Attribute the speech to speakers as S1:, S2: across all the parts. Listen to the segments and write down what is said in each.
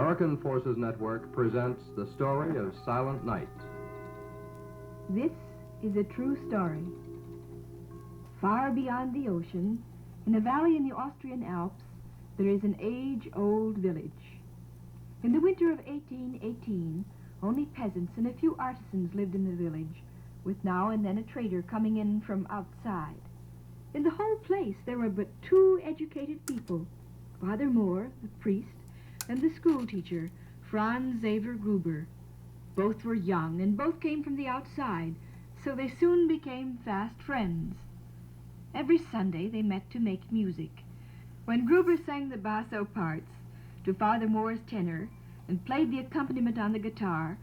S1: Berkin Forces Network presents the story of Silent Night.
S2: This is a true story. Far beyond the ocean, in a valley in the Austrian Alps, there is an age-old village. In the winter of 1818, only peasants and a few artisans lived in the village, with now and then a trader coming in from outside. In the whole place there were but two educated people, Father Moore, the priest, and the schoolteacher, Franz Xaver Gruber. Both were young, and both came from the outside, so they soon became fast friends. Every Sunday they met to make music. When Gruber sang the basso parts to Father Moore's tenor and played the accompaniment on the guitar,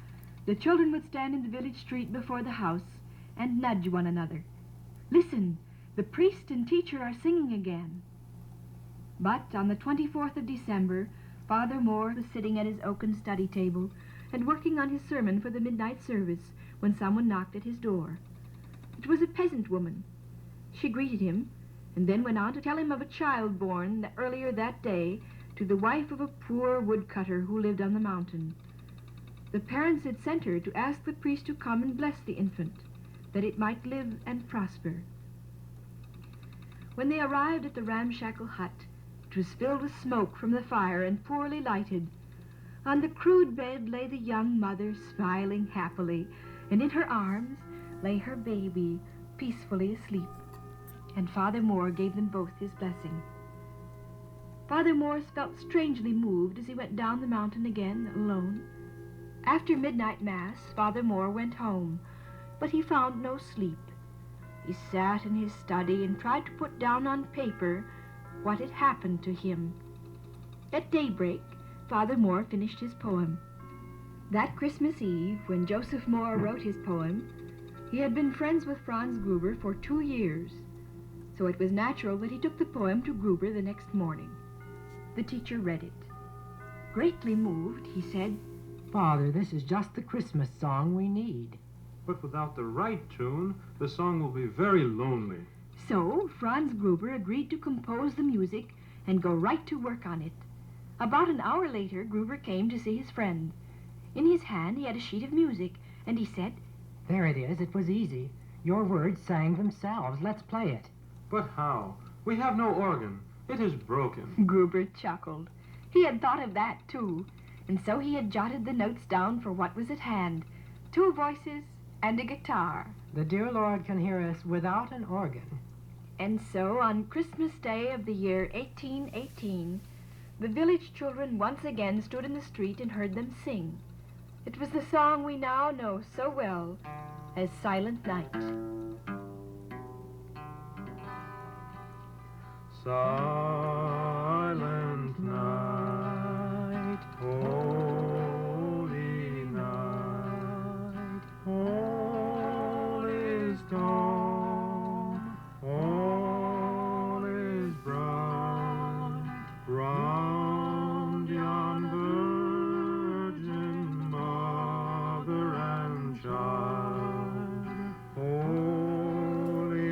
S2: the children would stand in the village street before the house and nudge one another. "Listen, the priest and teacher are singing again." But on the 24th of December, Father Moore was sitting at his oaken study table and working on his sermon for the midnight service when someone knocked at his door. It was a peasant woman. She greeted him and then went on to tell him of a child born earlier that day to the wife of a poor woodcutter who lived on the mountain. The parents had sent her to ask the priest to come and bless the infant, that it might live and prosper. When they arrived at the ramshackle hut, it was filled with smoke from the fire and poorly lighted. On the crude bed lay the young mother, smiling happily, and in her arms lay her baby, peacefully asleep. And Father Moore gave them both his blessing. Father Moore felt strangely moved as he went down the mountain again, alone. After midnight mass, Father Moore went home, but he found no sleep. He sat in his study and tried to put down on paper what had happened to him. At daybreak, Father Moore finished his poem. That Christmas Eve, when Joseph Moore wrote his poem, he had been friends with Franz Gruber for 2 years, so it was natural that he took the poem to Gruber the next morning. The teacher read it. Greatly moved, he said,
S3: "Father, this is just the Christmas song we need."
S4: But without the right tune, the song will be very lonely.
S2: So Franz Gruber agreed to compose the music and go right to work on it. About an hour later, Gruber came to see his friend. In his hand he had a sheet of music, and he said,
S3: "There it is. It was easy. Your words sang themselves. Let's play it."
S4: But how? We have no organ. It is broken.
S2: Gruber chuckled. He had thought of that, too, and so he had jotted the notes down for what was at hand, 2 voices and a guitar.
S3: The dear Lord can hear us without an organ.
S2: And so, on Christmas Day of the year 1818, the village children once again stood in the street and heard them sing. It was the song we now know so well as Silent Night.
S4: Silent night, holy night, all is dawn, all is bright, round yon Virgin Mother and Child, holy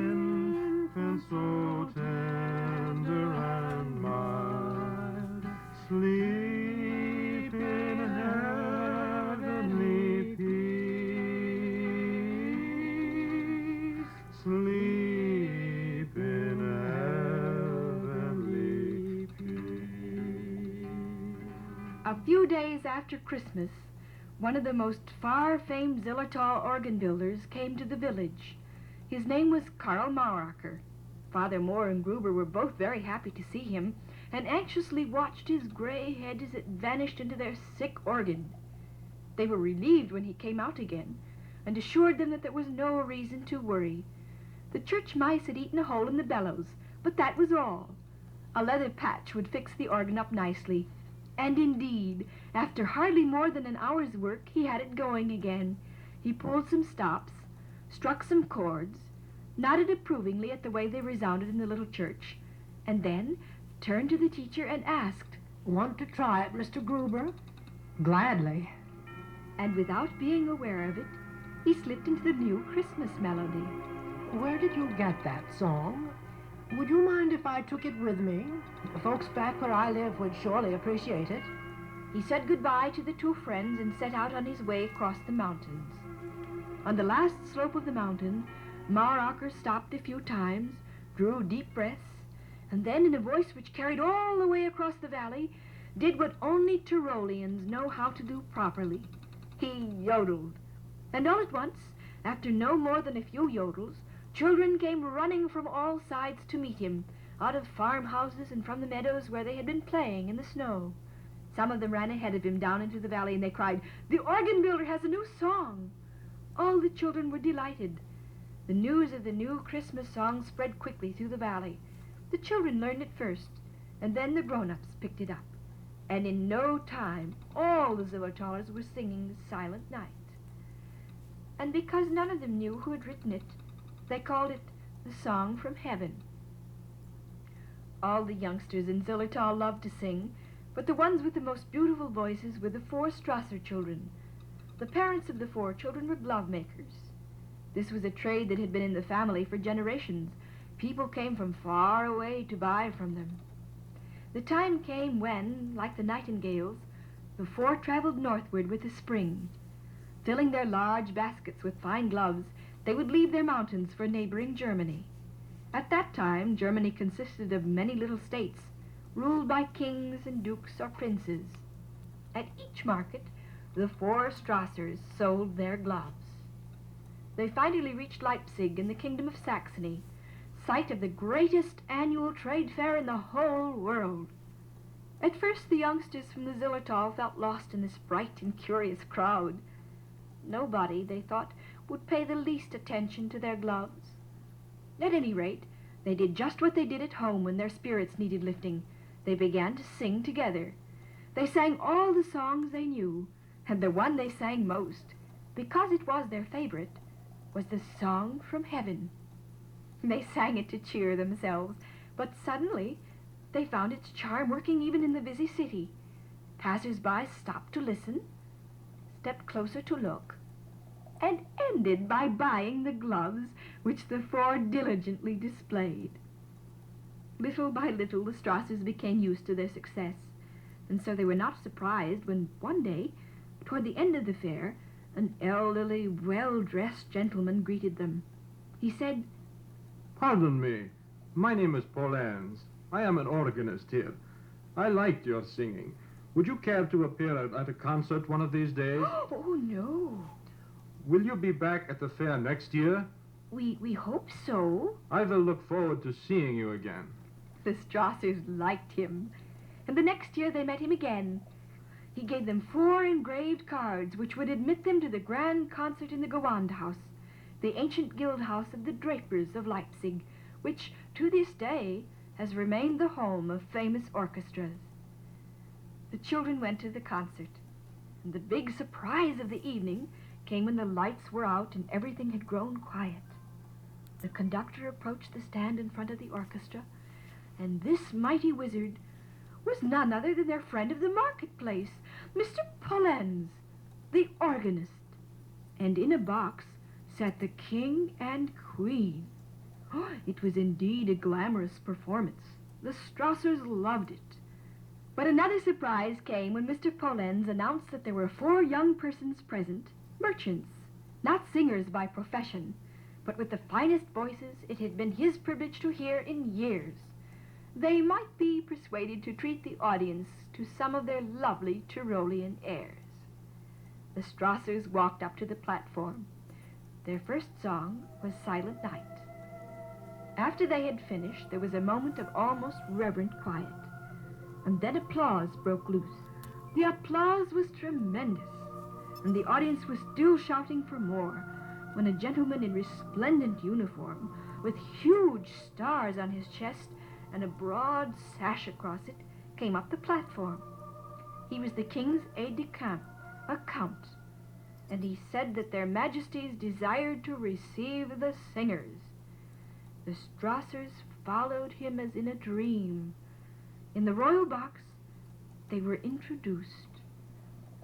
S4: infant, so tender and mild, sleep in heavenly peace, sleep in heavenly peace.
S2: A few days after Christmas, one of the most far-famed Zillertal organ builders came to the village. His name was Karl Mauracher. Father Moore and Gruber were both very happy to see him and anxiously watched his gray head as it vanished into their sick organ. They were relieved when he came out again and assured them that there was no reason to worry. The church mice had eaten a hole in the bellows, but that was all. A leather patch would fix the organ up nicely. And indeed, after hardly more than an hour's work, he had it going again. He pulled some stops, struck some chords, nodded approvingly at the way they resounded in the little church, and then turned to the teacher and asked,
S3: "Want to try it, Mr. Gruber?" "Gladly."
S2: And without being aware of it, he slipped into the new Christmas melody.
S3: "Where did you get that song? Would you mind if I took it with me? The folks back where I live would surely appreciate it."
S2: He said goodbye to the two friends and set out on his way across the mountains. On the last slope of the mountain, Maracher stopped a few times, drew deep breaths, and then, in a voice which carried all the way across the valley, did what only Tyroleans know how to do properly. He yodeled. And all at once, after no more than a few yodels, children came running from all sides to meet him, out of farmhouses and from the meadows where they had been playing in the snow. Some of them ran ahead of him down into the valley, and they cried, "The organ builder has a new song!" All the children were delighted. The news of the new Christmas song spread quickly through the valley. The children learned it first, and then the grown-ups picked it up. And in no time, all the Zillertallers were singing Silent Night. And because none of them knew who had written it, they called it the Song from Heaven. All the youngsters in Zillertal loved to sing, but the ones with the most beautiful voices were the 4 Strasser children. The parents of the 4 children were glove makers. This was a trade that had been in the family for generations. People came from far away to buy from them. The time came when, like the nightingales, the 4 traveled northward with the spring. Filling their large baskets with fine gloves, they would leave their mountains for neighboring Germany. At that time, Germany consisted of many little states, ruled by kings and dukes or princes. At each market, the 4 Strassers sold their gloves. They finally reached Leipzig in the kingdom of Saxony, site of the greatest annual trade fair in the whole world. At first, the youngsters from the Zillertal felt lost in this bright and curious crowd. Nobody, they thought, would pay the least attention to their gloves. At any rate, they did just what they did at home when their spirits needed lifting. They began to sing together. They sang all the songs they knew, and the one they sang most, because it was their favorite, was the Song from Heaven. They sang it to cheer themselves, but suddenly they found its charm working even in the busy city. Passers-by stopped to listen, stepped closer to look, and ended by buying the gloves which the 4 diligently displayed. Little by little, the Strassers became used to their success, and so they were not surprised when one day, toward the end of the fair, an elderly, well-dressed gentleman greeted them. He said,
S4: Pardon me. My name is Polens. I am an organist here. I liked your singing. Would you care to appear at a concert one of these days?
S2: "Oh, no.
S4: Will you be back at the fair next year?
S2: We hope so."
S4: I will look forward to seeing you again.
S2: The Strassers liked him, and the next year they met him again. He gave them 4 engraved cards which would admit them to the grand concert in the Gewandhaus, the ancient guild house of the drapers of Leipzig, which to this day has remained the home of famous orchestras. The children went to the concert, and the big surprise of the evening came when the lights were out and everything had grown quiet. The conductor approached the stand in front of the orchestra, and this mighty wizard was none other than their friend of the marketplace, Mr. Polens, the organist. And in a box sat the king and queen. It was indeed a glamorous performance. The Strassers loved it. But another surprise came when Mr. Polens announced that there were 4 young persons present, merchants, not singers by profession, but with the finest voices it had been his privilege to hear in years. They might be persuaded to treat the audience to some of their lovely Tyrolean airs. The Strassers walked up to the platform. Their first song was Silent Night. After they had finished, there was a moment of almost reverent quiet, and then applause broke loose. The applause was tremendous, and the audience was still shouting for more, when a gentleman in resplendent uniform, with huge stars on his chest and a broad sash across it, came up the platform. He was the king's aide-de-camp, a count, and he said that their majesties desired to receive the singers. The Strassers followed him as in a dream. In the royal box, they were introduced.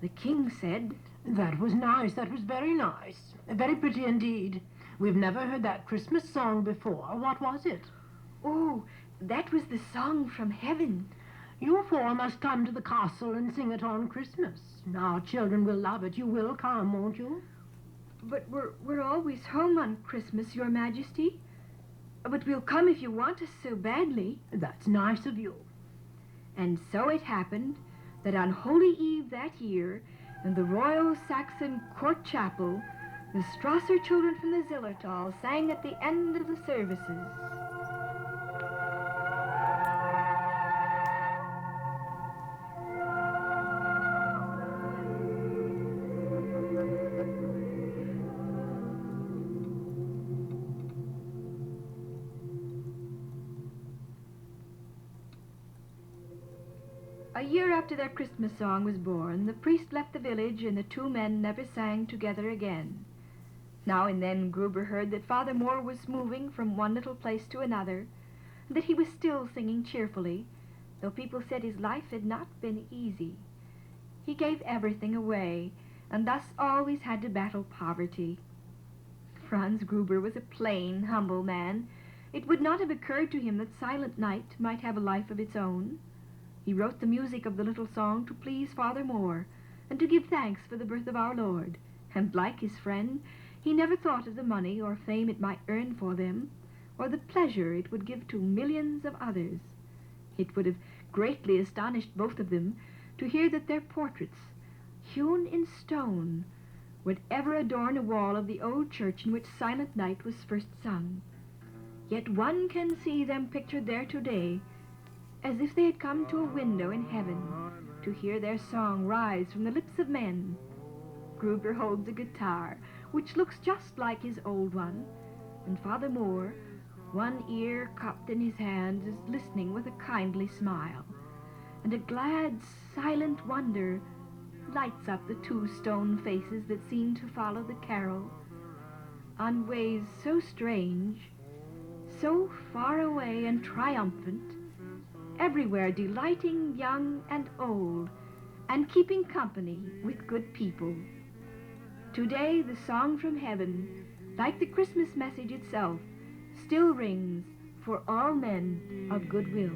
S2: The king said,
S3: That was nice. That was very nice. Very pretty indeed. We've never heard that Christmas song before. What was it?
S2: "Oh, that was the Song from Heaven."
S3: You four must come to the castle and sing it on Christmas. Our children will love it. You will come, won't you?
S2: But we're always home on Christmas, Your Majesty. But we'll come if you want us so badly.
S3: That's nice of you.
S2: And so it happened that on Holy Eve that year, in the Royal Saxon Court Chapel, the Strasser children from the Zillertal sang at the end of the services. A year after their Christmas song was born, the priest left the village and the two men never sang together again. Now and then Gruber heard that Father Moore was moving from one little place to another, and that he was still singing cheerfully, though people said his life had not been easy. He gave everything away, and thus always had to battle poverty. Franz Gruber was a plain, humble man. It would not have occurred to him that Silent Night might have a life of its own. He wrote the music of the little song to please Father Moore and to give thanks for the birth of our Lord. And like his friend, he never thought of the money or fame it might earn for them, or the pleasure it would give to millions of others. It would have greatly astonished both of them to hear that their portraits, hewn in stone, would ever adorn a wall of the old church in which Silent Night was first sung. Yet one can see them pictured there today, as if they had come to a window in heaven to hear their song rise from the lips of men. Gruber holds a guitar, which looks just like his old one, and Father Moore, one ear cupped in his hand, is listening with a kindly smile, and a glad, silent wonder lights up the two stone faces that seem to follow the carol on ways so strange, so far away and triumphant, everywhere delighting young and old, and keeping company with good people. Today, the song from heaven, like the Christmas message itself, still rings for all men of goodwill.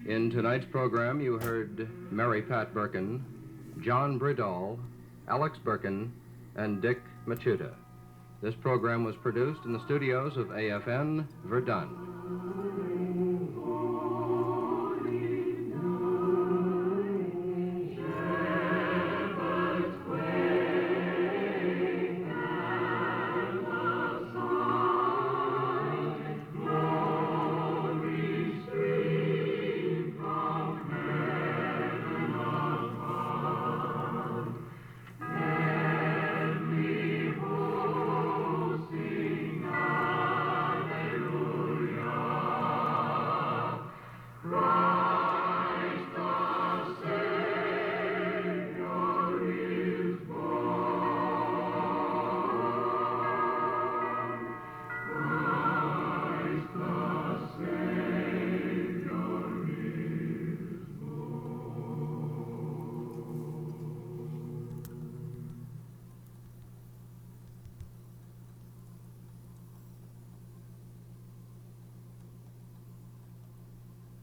S1: In tonight's program, you heard Mary Pat Berkin, John Bridall, Alex Berkin, and Dick Machuda. This program was produced in the studios of AFN, Verdun.